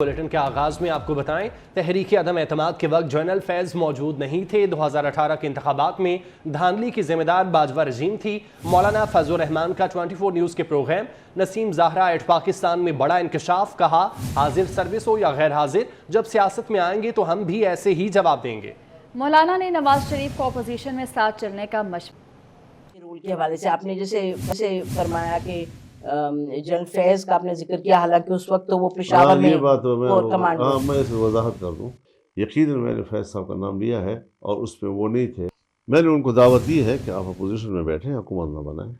Bulletin کے آغاز میں آپ کو بتائیں تحریک عدم اعتماد کے وقت جنرل فیض موجود نہیں تھے۔ 2018 کے انتخابات میں دھاندلی کی ذمہ دار باجوہ رجیم تھی۔ مولانا فضل الرحمان کا 24 نیوز کے پروگرام نسیم زہرا ایٹ پاکستان میں بڑا انکشاف، کہا حاضر سروس ہو یا غیر حاضر، جب سیاست میں آئیں گے تو ہم بھی ایسے ہی جواب دیں گے۔ مولانا نے نواز شریف کو اپوزیشن میں ساتھ چلنے کا مشورہ رول کے حوالے سے آپ نے جیسے فرمایا کہ جنرل فیض کا آپ نے ذکر کیا، حالانکہ اس وقت تو وہ پشاور میں میں اس میں وضاحت کر دوں، یقیناً میں نے فیض صاحب کا نام لیا ہے اور اس میں وہ نہیں تھے۔ میں نے ان کو دعوت دی ہے کہ آپ اپوزیشن میں بیٹھیں، حکومت نہ بنائیں،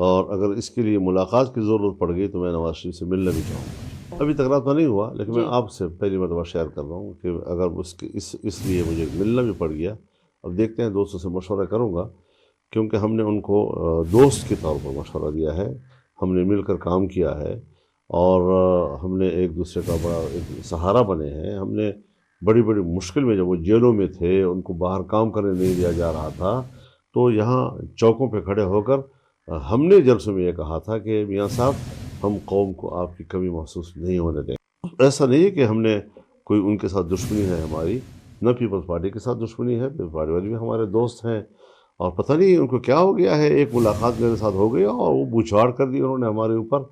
اور اگر اس کے لیے ملاقات کی ضرورت پڑ گئی تو میں نواز شریف سے ملنا بھی چاہوں گا۔ ابھی تک رابطہ نہیں ہوا، لیکن میں آپ سے پہلی مرتبہ شیئر کر رہا ہوں کہ اگر اس لیے مجھے ملنا بھی پڑ گیا، اب دیکھتے ہیں، دوستوں سے مشورہ کروں گا، کیونکہ ہم نے ان کو دوست کے طور پر مشورہ دیا ہے، ہم نے مل کر کام کیا ہے اور ہم نے ایک دوسرے کا بڑا ایک سہارا بنے ہیں۔ ہم نے بڑی بڑی مشکل میں، جب وہ جیلوں میں تھے، ان کو باہر کام کرنے نہیں دیا جا رہا تھا، تو یہاں چوکوں پہ کھڑے ہو کر ہم نے جلسوں میں یہ کہا تھا کہ میاں صاحب، ہم قوم کو آپ کی کمی محسوس نہیں ہونے دیں۔ ایسا نہیں ہے کہ ہم نے کوئی ان کے ساتھ دشمنی ہے ہماری، نہ پیپلز پارٹی کے ساتھ دشمنی ہے، پیپلز پارٹی والے بھی ہمارے دوست ہیں، اور پتہ نہیں ان کو کیا ہو گیا ہے، ایک ملاقات میرے ساتھ ہو گئی اور وہ بچھاڑ کر دی انہوں نے ہمارے اوپر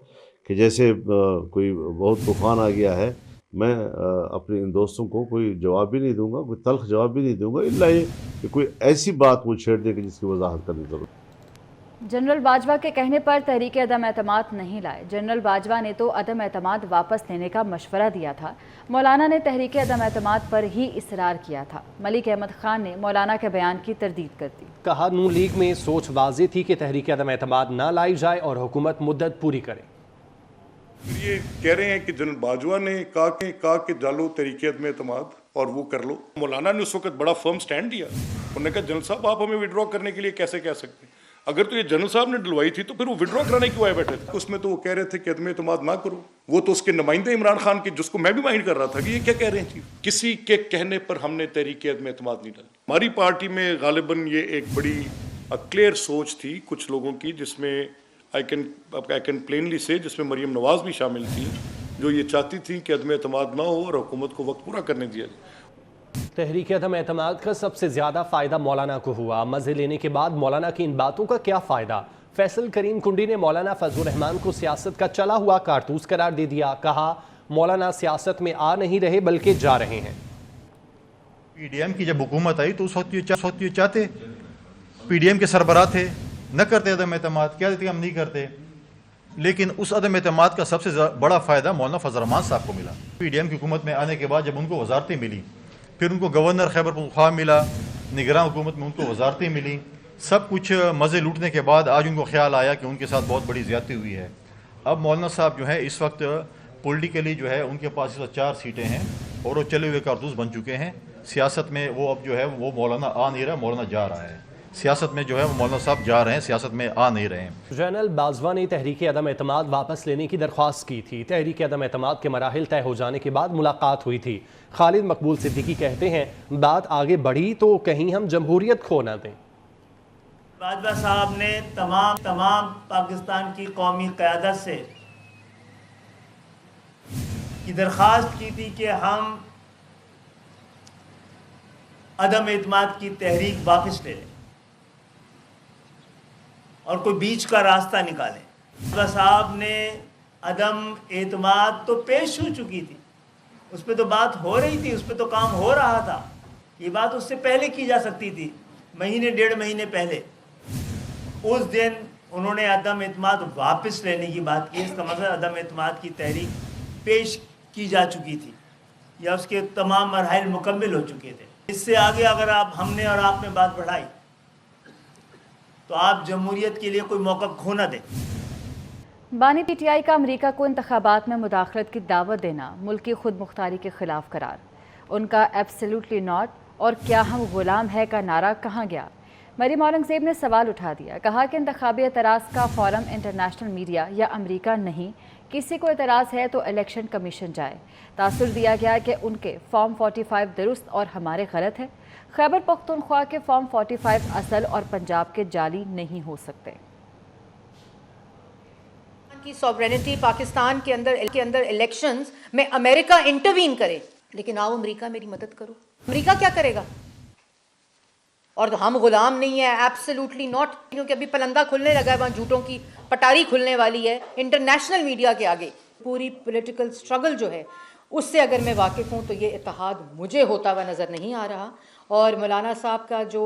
کہ جیسے کوئی بہت طوفان آ گیا ہے۔ میں اپنے ان دوستوں کو کوئی جواب بھی نہیں دوں گا، کوئی تلخ جواب بھی نہیں دوں گا، الا یہ کہ کوئی ایسی بات وہ چھیڑ دے کہ جس کی وضاحت کرنے کی ضرورت۔ جنرل باجوہ کے کہنے پر تحریک عدم اعتماد نہیں لائے۔ جنرل باجوہ نے تو عدم اعتماد واپس لینے کا مشورہ دیا تھا، مولانا نے تحریک عدم اعتماد پر ہی اصرار کیا تھا۔ ملک احمد خان نے مولانا کے بیان کی تردید کر دی، کہا نون لیگ میں سوچ واضح تھی کہ تحریک عدم اعتماد نہ لائی جائے اور حکومت مدت پوری کرے۔ یہ کہہ رہے ہیں کہ جنرل باجوہ نے کہا کہ ڈالو تحریک عدم اعتماد اور وہ کر لو۔ مولانا نے اس وقت بڑا فرم سٹینڈ دیا، انہوں نے کہا جنرل صاحب آپ ہمیں وڈرا کرنے کے لیے کیسے کہہ سکتے ہیں؟ اگر تو یہ جنرل صاحب نے ڈلوائی تھی تو پھر وہ وڈرا کرانے کیوں آئے بیٹھے تھے؟ اس میں تو وہ کہہ رہے تھے کہ عدم اعتماد نہ کرو، وہ تو اس کے نمائندے عمران خان کی، جس کو میں بھی مائنڈ کر رہا تھا کہ یہ کیا کہہ رہے ہیں۔ کسی کے کہنے پر ہم نے تحریک عدم اعتماد نہیں ڈالی۔ ہماری پارٹی میں غالباً یہ ایک بڑی کلیئر سوچ تھی کچھ لوگوں کی، جس میں آئی کین پلینلی سے، جس میں مریم نواز بھی شامل تھی، جو یہ چاہتی تھی کہ عدم اعتماد نہ ہو اور حکومت کو وقت پورا کرنے دیا جائے۔ تحریک عدم اعتماد کا سب سے زیادہ فائدہ مولانا کو ہوا۔ مزے لینے کے بعد مولانا کی ان باتوں کا کیا فائدہ؟ فیصل کریم کنڈی نے مولانا فضل الرحمان کو سیاست کا چلا ہوا کارتوس قرار دے دیا، کہا مولانا سیاست میں آ نہیں رہے بلکہ جا رہے ہیں۔ پی ڈی ایم کی جب حکومت آئی تو اس وقت یہ چاہتے، پی ڈی ایم کے سربراہ تھے، نہ کرتے عدم اعتماد، کیا دیتے ہم نہیں کرتے، لیکن اس عدم اعتماد کا سب سے بڑا فائدہ مولانا فضل الرحمان صاحب کو ملا۔ پی ڈی ایم کی حکومت میں آنے کے بعد جب ان کو وزارتیں ملی، پھر ان کو گورنر خیبر پختونخوا ملا، نگراں حکومت میں ان کو وزارتیں ملی، سب کچھ مزے لوٹنے کے بعد آج ان کو خیال آیا کہ ان کے ساتھ بہت بڑی زیادتی ہوئی ہے۔ اب مولانا صاحب جو ہے اس وقت پولیٹیکلی جو ہے ان کے پاس اس وقت 4 سیٹیں ہیں اور وہ چلے ہوئے کارتوس بن چکے ہیں۔ سیاست میں وہ اب جو ہے وہ مولانا آ نہیں رہا، مولانا جا رہا ہے۔ سیاست میں جو ہے وہ مولانا صاحب جا رہے ہیں، سیاست میں آ نہیں رہے ہیں۔ جنرل باجوہ نے تحریک عدم اعتماد واپس لینے کی درخواست کی تھی۔ تحریک عدم اعتماد کے مراحل طے ہو جانے کے بعد ملاقات ہوئی تھی۔ خالد مقبول صدیقی کہتے ہیں بات آگے بڑھی تو کہیں ہم جمہوریت کھو نہ دیں۔ باجوہ صاحب نے تمام پاکستان کی قومی قیادت سے کی درخواست کی تھی کہ ہم عدم اعتماد کی تحریک واپس لے لیں اور کوئی بیچ کا راستہ نکالیں۔ باجوہ صاحب نے عدم اعتماد تو پیش ہو چکی تھی، اس پہ تو بات ہو رہی تھی، اس پہ تو کام ہو رہا تھا، یہ بات اس سے پہلے کی جا سکتی تھی، مہینے 1.5 مہینے پہلے۔ اس دن انہوں نے عدم اعتماد واپس لینے کی بات کی، اس کا مطلب عدم اعتماد کی تحریک پیش کی جا چکی تھی یا اس کے تمام مراحل مکمل ہو چکے تھے۔ اس سے آگے اگر ہم نے اور آپ نے بات بڑھائی تو آپ جمہوریت کے لیے کوئی موقع کھو نہ دیں۔ بانی پی ٹی آئی کا امریکہ کو انتخابات میں مداخلت کی دعوت دینا ملکی خود مختاری کے خلاف قرار، ان کا ایبسلیوٹلی ناٹ اور کیا ہم غلام ہے کا نعرہ کہاں گیا؟ مریم اورنگزیب نے سوال اٹھا دیا، کہا کہ انتخابی اعتراض کا فورم انٹرنیشنل میڈیا یا امریکہ نہیں، کسی کو اعتراض ہے تو الیکشن کمیشن جائے۔ تاثر دیا گیا کہ ان کے فارم 45 درست اور ہمارے غلط ہے۔ خیبر پختونخوا کے فارم 45 اصل اور پنجاب کے جعلی نہیں ہو سکتے۔ की सॉवरेनिटी, पाकिस्तान के अंदर इलेक्शंस में अमेरिका इंटरवीन करे, लेकिन आओ अमेरिका मेरी मदद करो। अमेरिका क्या करेगा? और हम गुलाम नहीं है, एब्सोल्युटली नॉट, क्योंकि अभी पलंदा खुलने लगा है, वहाँ झूठों की पटारी खुलने वाली है इंटरनेशनल मीडिया के आगे। पूरी पॉलिटिकल स्ट्रगल जो है उससे अगर मैं वाकिफ़ हूँ तो ये इत्तेहाद मुझे होता हुआ नज़र नहीं आ रहा। और मौलाना साहब का जो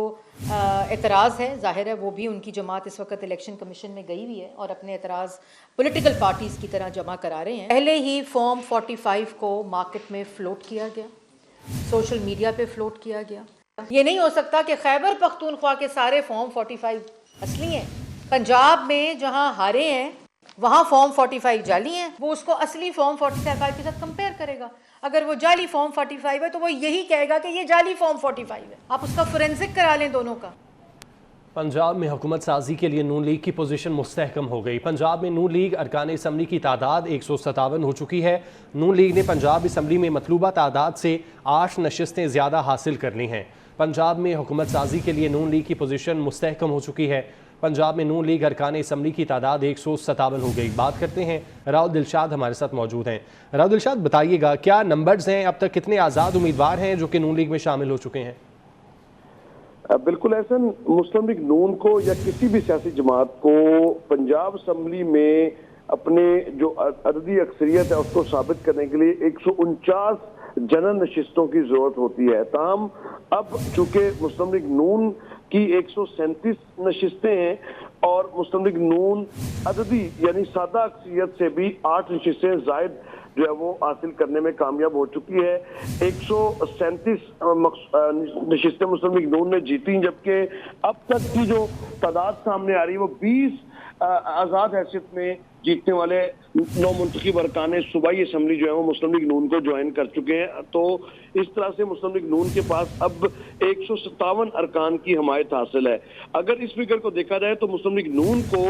एतराज़ है, ज़ाहिर है वो भी उनकी जमात इस वक्त इलेक्शन कमीशन में गई हुई है और अपने एतराज़ पॉलिटिकल पार्टीज़ की तरह जमा करा रहे हैं। पहले ही फॉर्म 45 को मार्केट में फ़्लोट किया गया, सोशल मीडिया पे फ़्लोट किया गया। ये नहीं हो सकता कि खैबर पख्तूनख्वा के सारे फॉर्म 45 असली हैं, पंजाब में जहाँ हारे हैं वहाँ फॉर्म 45 जाली हैं, वो उसको असली फॉर्म 45 के साथ कंपेयर करेगा। अगर वो जाली फॉर्म 45 है तो वो यही कहेगा कि ये जाली फॉर्म 45 है। आप उसका फोरेंसिक करा लें दोनों का। पंजाब में हुकूमत साजी के लिए नून लीग की पोजीशन मुस्तहकम हो गई। पंजाब में नून लीग अरकान असम्बली की तादाद 157 हो चुकी है। नून लीग ने पंजाब असम्बली में मतलूबा तादाद से 8 नशिस्तें ज़्यादा हासिल कर ली हैं। पंजाब में हुकूमत साजी के लिए नून लीग की पोजीशन मुस्तहकम हो चुकी है। पंजाब में नून लीग अरकान असम्बली की तादाद 157 हो गई। बात करते हैं, राव दिलशाद हमारे साथ मौजूद हैं। राव दिलशाद, बताइएगा क्या नंबर्स हैं, अब तक कितने आज़ाद उम्मीदवार हैं जो कि नून लीग में शामिल हो चुके हैं? बिल्कुल एहसन, मुस्लिम लीग नून को या किसी भी सियासी जमात को पंजाब असम्बली में अपने जो अददी अक्सरियत है उसको साबित करने के लिए 149 जनरल नशिस्तों की जरूरत होती है। ताहम अब चूंकि मुस्लिम लीग नून की 137 नशिस्तें हैं और मुस्लिम लीग नून अददी यानी सादा अक्सरियत से भी 8 नशिस्तें जायद जो है वो हासिल करने में कामयाब हो चुकी है। 137 नशिस्तें मुस्लिम लीग नून ने जीती, जबकि अब तक की जो तादाद सामने आ रही है वो 20 आज़ाद हैसियत में जीतने वाले 9 मुंतखब अरकान सूबाई असम्बली जो है वो मुस्लिम लीग नून को ज्वाइन कर चुके हैं। तो इस तरह से मुस्लिम लीग नून के पास अब 157 अरकान की हमायत हासिल है। अगर इस फिगर को देखा जाए तो मुस्लिम लीग नून को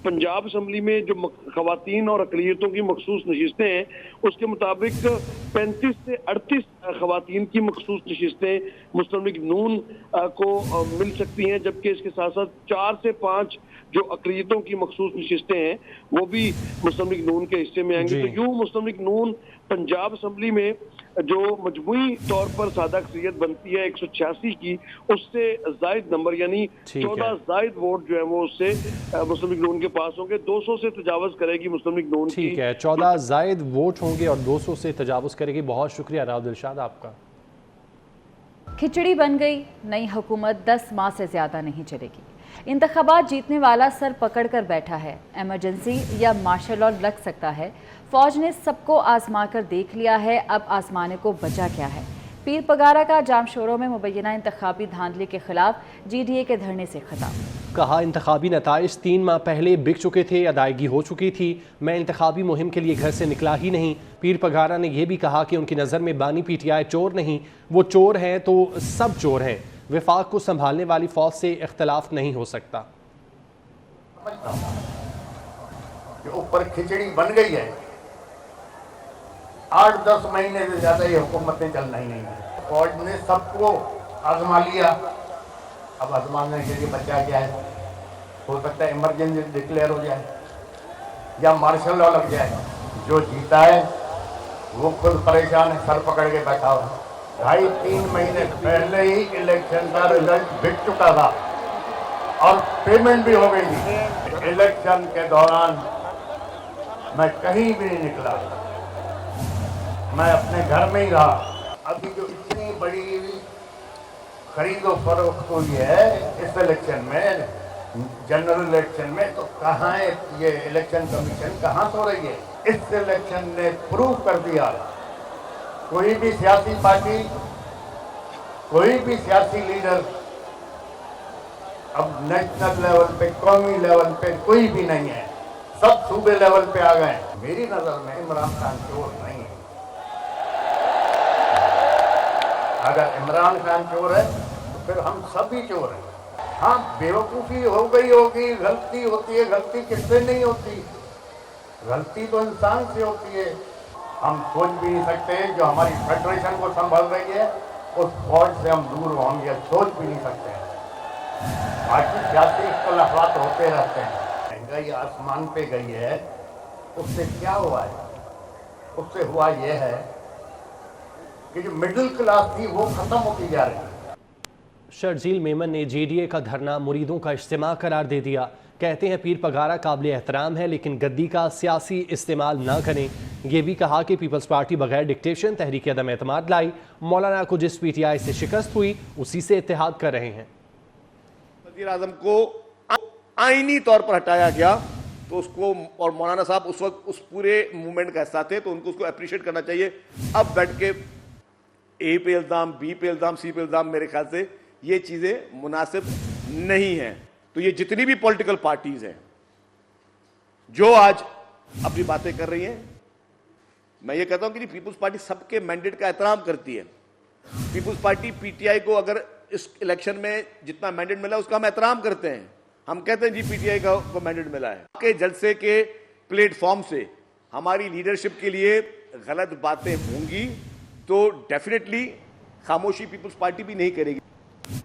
पंजाब असम्बली में जो खवातीन और अक़लियतों की मखसूस नशिस्तें हैं उसके मुताबिक 35 से 38 खवातीन की मखसूस नशिस्तें मुस्लिम लीग नून को मिल सकती हैं, जबकि इसके साथ साथ 4 से 5 जो अक़लियतों की मखसूस नशिस्तें हैं वो भी मुस्लिम लीग नून के हिस्से में आएंगे। तो यूं मुस्लिम लीग नून पंजाब असम्बली में जो मजमूई तौर पर सादा अक्सरियत बनती है 186 की, उससे जायद नंबर यानी 14 जायद वोट जो है वो उससे मुस्लिम लीग नून के पास होंगे। 200 से तजावज करेगी मुस्लिम लीग नून। ठीक है, 14 जायद वोट होंगे और 200 से तजावज करेगी। बहुत शुक्रिया राव दिलशाद आपका। खिचड़ी बन गई, नई हुकूमत 10 माह से ज़्यादा नहीं चलेगी। इंतखाबात जीतने वाला सर पकड़ कर बैठा है। एमरजेंसी या मार्शल लॉ लग सकता है। फौज ने सबको आजमा कर देख लिया है, अब आजमाने को बचा क्या है। पीर पगारा का जाम शोरों में मुबैना इंतखाबी धांधली के खिलाफ GDA के धरने से खिताब। कहा, इंतखाबी नताइज 3 माह पहले बिक चुके थे, अदायगी हो चुकी थी, मैं इंतखाबी मुहिम के लिए घर से निकला ही नहीं। पीर पगारा ने यह भी कहा कि उनकी नज़र में बानी PTI चोर नहीं, वो चोर हैं तो सब चोर हैं। विफाक को संभालने वाली फौज से इख्तलाफ नहीं हो सकता। ऊपर खिचड़ी बन गई है, 8-10 महीने से ज्यादा ये हुकूमतें चल रही नहीं है। फौज ने सबको आजमा लिया, अब आजमाने के लिए बचा क्या है? हो सकता है इमरजेंसी डिक्लेयर हो जाए या मार्शल लॉ लग जाए। जो जीता है वो खुद परेशान है, सर पकड़ के बैठा हुआ। 2.5-3 महीने पहले ही इलेक्शन का रिजल्ट बिक चुका था और पेमेंट भी हो गई थी। इलेक्शन के दौरान मैं कहीं भी नहीं निकला, मैं अपने घर में ही रहा। अभी जो इतनी बड़ी खरीदो फरोख्त हुई है इस इलेक्शन में, जनरल इलेक्शन में, तो कहाँ है ये इलेक्शन कमीशन, कहाँ सो रही है? इस इलेक्शन ने प्रूव कर दिया कोई भी सियासी पार्टी, कोई भी सियासी लीडर अब नेशनल लेवल पे, कौमी लेवल पे कोई भी नहीं है, सब सूबे लेवल पे आ गए। मेरी नजर में इमरान खान चोर नहीं है। अगर इमरान खान चोर है तो फिर हम सब भी चोर हैं। हाँ, बेवकूफ़ी हो गई होगी, गलती होती है, गलती किससे नहीं होती? गलती तो इंसान से होती है। हम सोच भी नहीं सकते जो हमारी फेडरेशन को संभाल रही है उस फौज से हम दूर होंगे, सोच भी नहीं सकते। बाकी सियासी इख्तलाफात होते रहते हैं। महंगाई आसमान पे गई है, उससे क्या हुआ है? उससे हुआ ये है कि जो मिडिल क्लास थी वो खत्म होती जा रही है। शर्जील मेमन ने जेडीए का धरना मुरीदों का इज्तिमा करार दे दिया। कहते हैं पीर पगारा काबिल एहतराम है, लेकिन गद्दी का सियासी इस्तेमाल ना करें। ये भी कहा कि पीपल्स पार्टी बगैर डिक्टेशन तहरीक अदम एतमाद लाई। मौलाना को जिस पीटीआई से शिकस्त हुई उसी से इत्तेहाद कर रहे हैं। वज़ीर आज़म को आईनी तौर पर हटाया गया तो उसको, और मौलाना साहब उस वक्त उस पूरे मूवमेंट का हिस्सा थे, तो उनको उसको अप्रिशिएट करना चाहिए। अब बैठ के ए पे इल्ज़ाम, बी पे इल्ज़ाम, सी पे इल्ज़ाम, मेरे ख्याल से ये चीज़ें मुनासिब नहीं हैं। तो ये जितनी भी पॉलिटिकल पार्टीज हैं जो आज अपनी बातें कर रही हैं, मैं ये कहता हूं कि पीपुल्स पार्टी सबके मैंडेट का एहतराम करती है। पीपुल्स पार्टी पीटीआई को अगर इस इलेक्शन में जितना मैंडेट मिला उसका हम एहतराम करते हैं। हम कहते हैं जी पीटीआई को मैंडेट मिला है। के जलसे के प्लेटफॉर्म से हमारी लीडरशिप के लिए गलत बातें होंगी तो डेफिनेटली खामोशी पीपुल्स पार्टी भी नहीं करेगी।